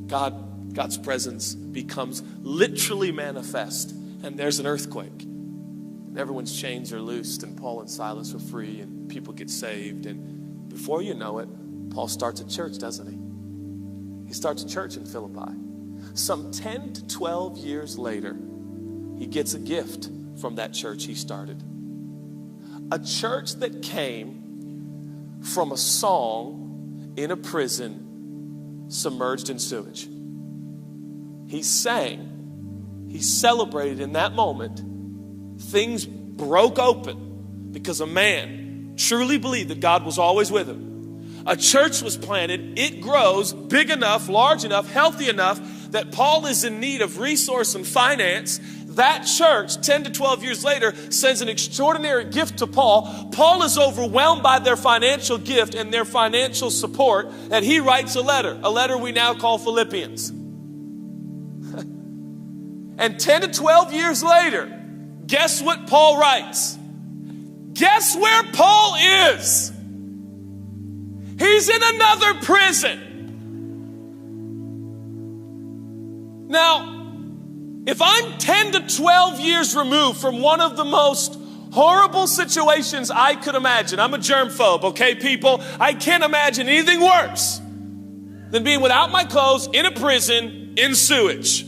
God's presence becomes literally manifest. And there's an earthquake. And everyone's chains are loosed, and Paul and Silas are free, and people get saved. And before you know it, Paul starts a church, doesn't he? He starts a church in Philippi. Some 10 to 12 years later, he gets a gift from that church he started. A church that came from a song in a prison submerged in sewage. He sang, he celebrated in that moment. Things broke open because a man truly believed that God was always with him. A church was planted. It grows big enough, large enough, healthy enough that Paul is in need of resource and finance. That church, 10 to 12 years later, sends an extraordinary gift to Paul. Paul is overwhelmed by their financial gift and their financial support, and he writes a letter we now call Phillipians. And 10 to 12 years later, guess what Paul writes? Guess where Paul is? He's in another prison. Now, if I'm 10 to 12 years removed from one of the most horrible situations I could imagine, I'm a germphobe, okay, people? I can't imagine anything worse than being without my clothes in a prison in sewage.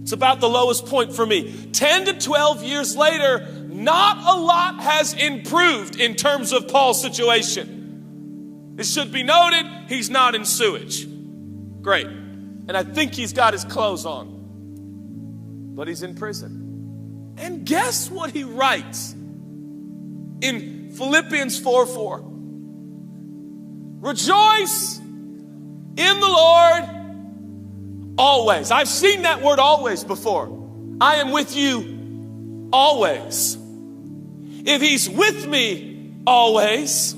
It's about the lowest point for me. 10 to 12 years later, not a lot has improved in terms of Paul's situation. It should be noted, he's not in sewage. Great. And I think he's got his clothes on. But he's in prison. And guess what he writes in Philippians 4:4? Rejoice in the Lord always. I've seen that word always before. I am with you always. If he's with me always,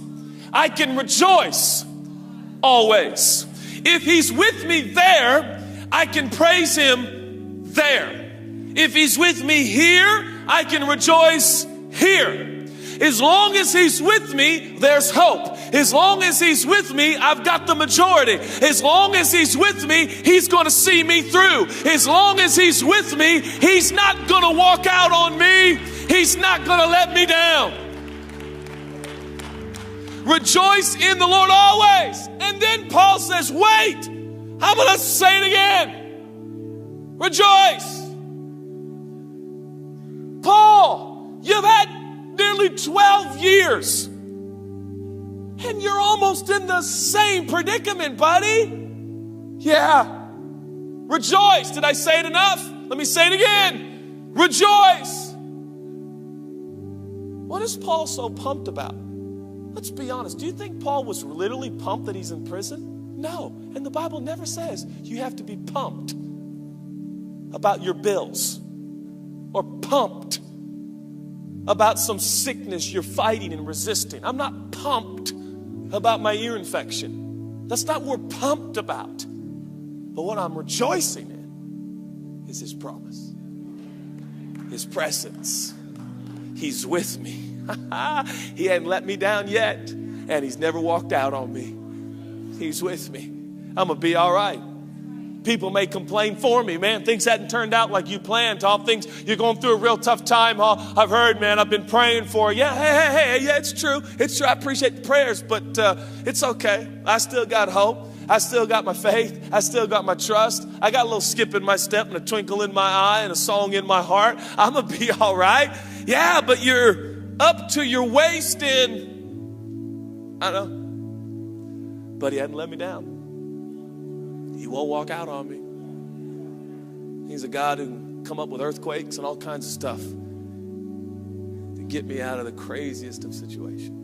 I can rejoice always. If he's with me there, I can praise him there. If he's with me here, I can rejoice here. As long as he's with me, there's hope. As long as he's with me, I've got the majority. As long as he's with me, he's going to see me through. As long as he's with me, he's not going to walk out on me. He's not going to let me down. Rejoice in the Lord always. And then Paul says, wait, I'm going to say it again. Rejoice. Paul, you've had nearly 12 years and you're almost in the same predicament, buddy. Yeah. Rejoice. Did I say it enough? Let me say it again. Rejoice. What is Paul so pumped about? Let's be honest. Do you think Paul was literally pumped that he's in prison? No. And the Bible never says you have to be pumped about your bills or pumped about some sickness you're fighting and resisting. I'm not pumped about my ear infection. That's not what we're pumped about. But what I'm rejoicing in is his promise, his presence. He's with me. He hadn't let me down yet, and he's never walked out on me. He's with me. I'm going to be all right. People may complain for me. Man, things hadn't turned out like you planned, Tom. Things, you're going through a real tough time, huh? I've heard, man, I've been praying for you. Yeah, hey, yeah, it's true. It's true. I appreciate the prayers, but it's okay. I still got hope. I still got my faith. I still got my trust. I got a little skip in my step and a twinkle in my eye and a song in my heart. I'm going to be all right. Yeah, but you're up to your waist in, I don't know. But he hadn't let me down. He won't walk out on me. He's a God who can come up with earthquakes and all kinds of stuff to get me out of the craziest of situations.